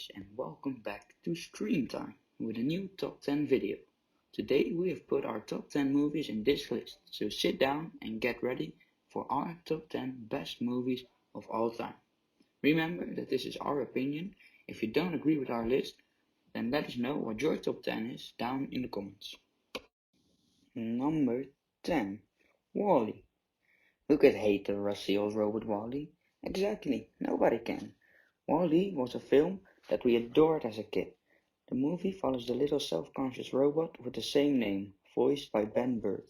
guys, and welcome back to Screen Time with a new top 10 video. Today we have put our top 10 movies in this list, so sit down and get ready for our top 10 best movies of all time. Remember that this is our opinion. If you don't agree with our list, then let us know what your top 10 is down in the comments. Number 10. WALL-E. Who could hate the rusty old robot WALL-E? Exactly, nobody can. WALL-E was a film that we adored as a kid. The movie follows the little self-conscious robot with the same name, voiced by Ben Burtt.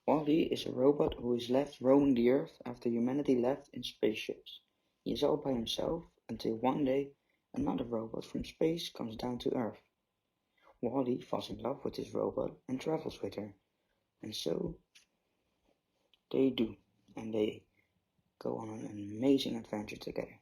WALL-E is a robot who is left roaming the Earth after humanity left in spaceships. He is all by himself until one day another robot from space comes down to Earth. WALL-E falls in love with this robot and travels with her. And so they do, and they go on an amazing adventure together.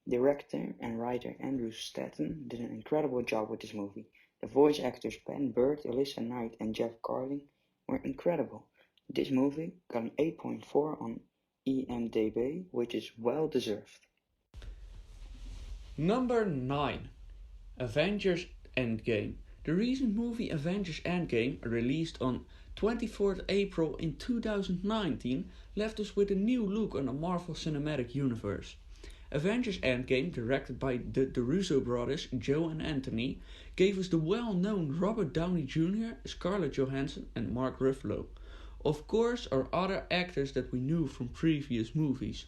Director and writer Andrew Stanton did an incredible job with this movie. The voice actors Ben Burtt, Alyssa Knight and Jeff Carling were incredible. This movie got an 8.4 on IMDb, which is well deserved. Number 9. Avengers Endgame. The recent movie Avengers Endgame, released on 24th April in 2019, left us with a new look on the Marvel Cinematic Universe. Avengers Endgame, directed by the Russo brothers Joe and Anthony, gave us the well-known Robert Downey Jr., Scarlett Johansson and Mark Ruffalo. Of course, are other actors that we knew from previous movies.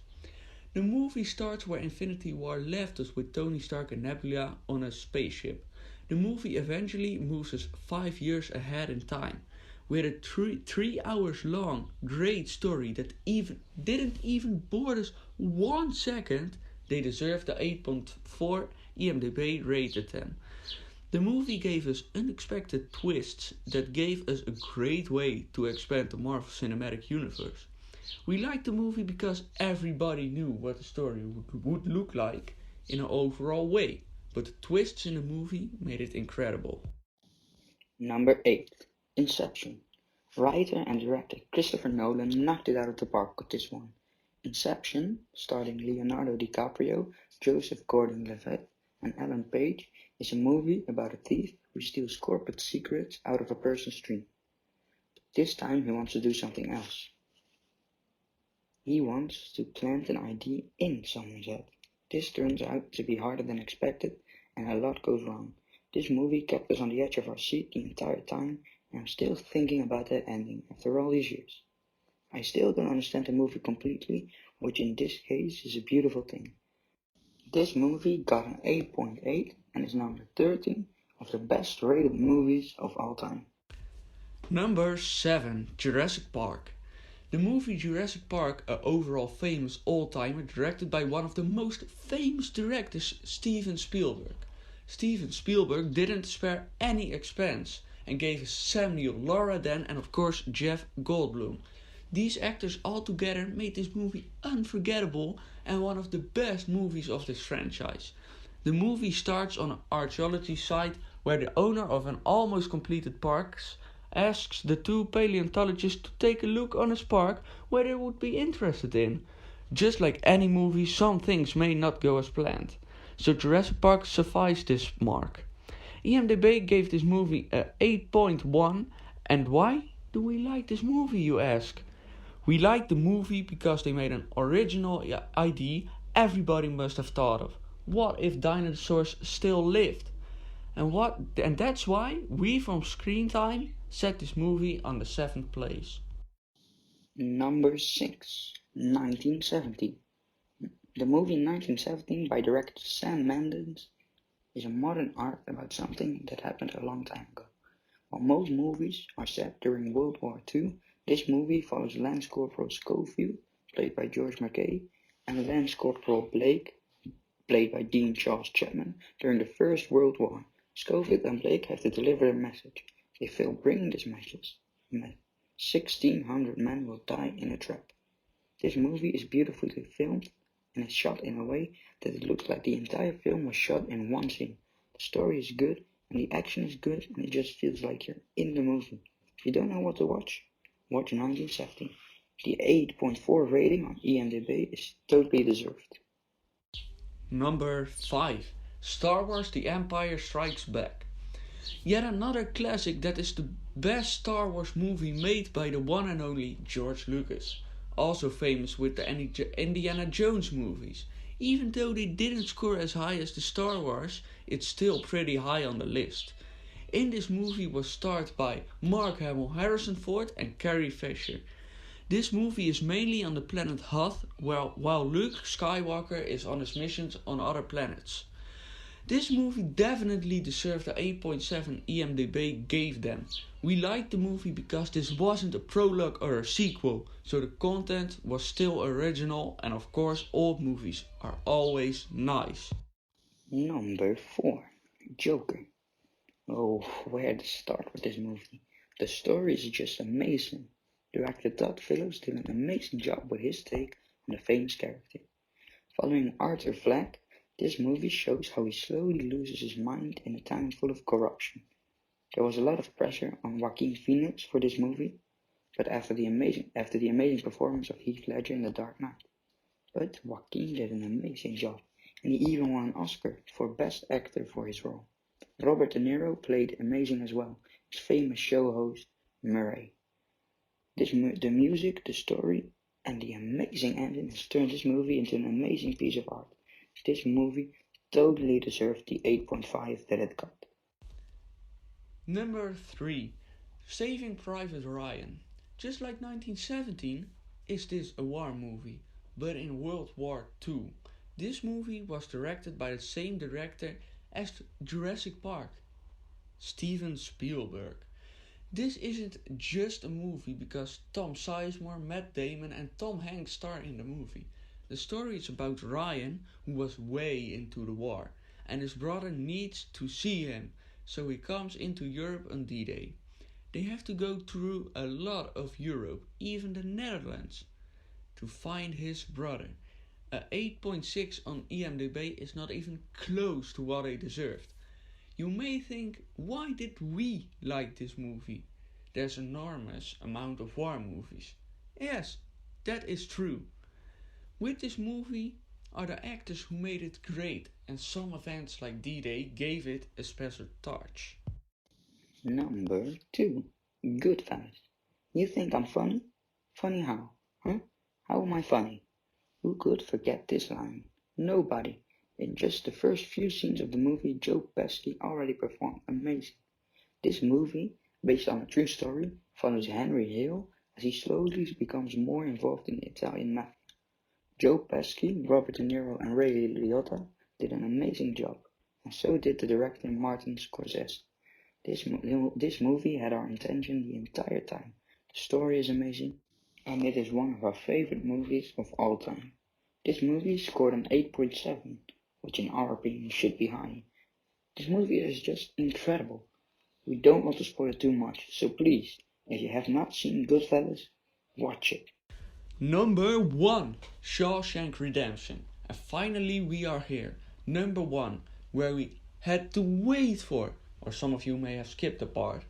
The movie starts where Infinity War left us with Tony Stark and Nebula on a spaceship. The movie eventually moves us 5 years ahead in time. We had a 3 hours long great story that didn't even bore us 1 second. They deserve the 8.4 IMDb rated them. The movie gave us unexpected twists that gave us a great way to expand the Marvel Cinematic Universe. We liked the movie because everybody knew what the story would look like in an overall way, but the twists in the movie made it incredible. Number 8. Inception. Writer and director Christopher Nolan knocked it out of the park with this one. Inception, starring Leonardo DiCaprio, Joseph Gordon-Levitt, and Ellen Page, is a movie about a thief who steals corporate secrets out of a person's dream. But this time he wants to do something else. He wants to plant an idea in someone's head. This turns out to be harder than expected, and a lot goes wrong. This movie kept us on the edge of our seat the entire time, and I'm still thinking about that ending after all these years. I still don't understand the movie completely, which in this case is a beautiful thing. This movie got an 8.8 and is number 13 of the best rated movies of all time. Number 7. Jurassic Park. The movie Jurassic Park, an overall famous all-timer, directed by one of the most famous directors, Steven Spielberg. Steven Spielberg didn't spare any expense and gave us Sam Neill, Laura Dern and of course Jeff Goldblum. These actors all together made this movie unforgettable and one of the best movies of this franchise. The movie starts on an archaeology site where the owner of an almost completed park asks the two paleontologists to take a look on his park where they would be interested in. Just like any movie, some things may not go as planned. So Jurassic Park survived this mark. IMDb gave this movie a 8.1, and why do we like this movie, you ask? We like the movie because they made an original idea everybody must have thought of. What if dinosaurs still lived? And that's why we from Screen Time set this movie on the 7th place. Number 6. 1917. The movie 1917 by director Sam Mendes is a modern art about something that happened a long time ago. While most movies are set during World War II, this movie follows Lance Corporal Schofield, played by George McKay, and Lance Corporal Blake, played by Dean Charles Chapman, during the First World War. Schofield and Blake have to deliver a message. They fail bringing this message. 1,600 men will die in a trap. This movie is beautifully filmed and is shot in a way that it looks like the entire film was shot in one scene. The story is good and the action is good and it just feels like you're in the movie. If you don't know what to watch 1917. The 8.4 rating on IMDb is totally deserved. Number 5. Star Wars The Empire Strikes Back. Yet another classic that is the best Star Wars movie made by the one and only George Lucas, also famous with the Indiana Jones movies. Even though they didn't score as high as the Star Wars, it's still pretty high on the list. In this movie was starred by Mark Hamill, Harrison Ford and Carrie Fisher. This movie is mainly on the planet Hoth, while Luke Skywalker is on his missions on other planets. This movie definitely deserved the 8.7 IMDb gave them. We liked the movie because this wasn't a prologue or a sequel, so the content was still original, and of course old movies are always nice. Number 4. Joker. Oh, where to start with this movie? The story is just amazing. Director Todd Phillips did an amazing job with his take on the famous character. Following Arthur Fleck, this movie shows how he slowly loses his mind in a time full of corruption. There was a lot of pressure on Joaquin Phoenix for this movie, but after the amazing performance of Heath Ledger in The Dark Knight. But Joaquin did an amazing job, and he even won an Oscar for Best Actor for his role. Robert De Niro played amazing as well, as famous show host Murray. The music, the story, and the amazing ending has turned this movie into an amazing piece of art. This movie totally deserved the 8.5 that it got. Number 3. Saving Private Ryan. Just like 1917, is this a war movie, but in World War II. This movie was directed by the same director as Jurassic Park, Steven Spielberg. This isn't just a movie because Tom Sizemore, Matt Damon and Tom Hanks star in the movie. The story is about Ryan, who was way into the war, and his brother needs to see him, so he comes into Europe on D-Day. They have to go through a lot of Europe, even the Netherlands, to find his brother. A 8.6 on IMDb is not even close to what they deserved. You may think, why did we like this movie? There's an enormous amount of war movies. Yes, that is true. With this movie are the actors who made it great, and some events like D-Day gave it a special touch. Number 2. Goodfellas. You think I'm funny? Funny how? Huh? How am I funny? Who could forget this line? Nobody. In just the first few scenes of the movie, Joe Pesci already performed amazing. This movie, based on a true story, follows Henry Hill as he slowly becomes more involved in the Italian mafia. Joe Pesci, Robert De Niro and Ray Liotta did an amazing job, and so did the director Martin Scorsese. This movie had our attention the entire time. The story is amazing, and it is one of our favorite movies of all time. This movie scored an 8.7, which in our opinion should be high. This movie is just incredible. We don't want to spoil it too much, so please, if you have not seen Goodfellas, watch it. Number 1. Shawshank Redemption. And finally we are here. Number 1, where we had to wait for, or some of you may have skipped the part.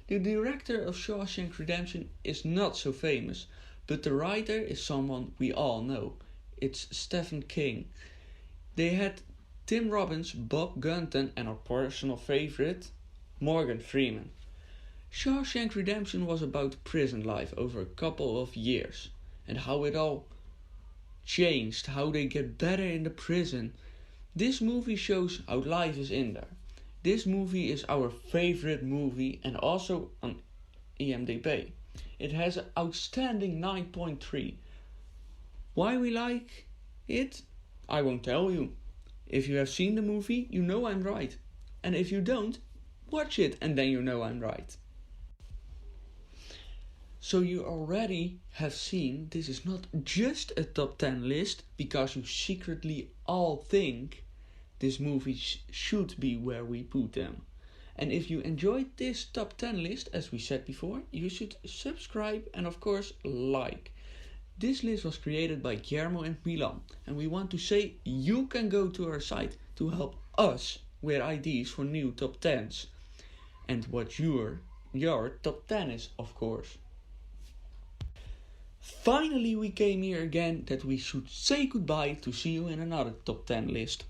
The director of Shawshank Redemption is not so famous, but the writer is someone we all know. It's Stephen King. They had Tim Robbins, Bob Gunton and our personal favorite, Morgan Freeman. Shawshank Redemption was about prison life over a couple of years and how it all changed, how they get better in the prison. This movie shows how life is in there. This movie is our favorite movie and also on IMDb. It has an outstanding 9.3. Why we like it? I won't tell you. If you have seen the movie, you know I'm right. And if you don't, watch it and then you know I'm right. So you already have seen this is not just a top 10 list because you secretly all think this movie should be where we put them. And if you enjoyed this top 10 list, as we said before, you should subscribe and of course like. This list was created by Guillermo and Milan, and we want to say you can go to our site to help us with ideas for new top 10s. And what your top 10 is, of course. Finally we came here again that we should say goodbye to see you in another top 10 list.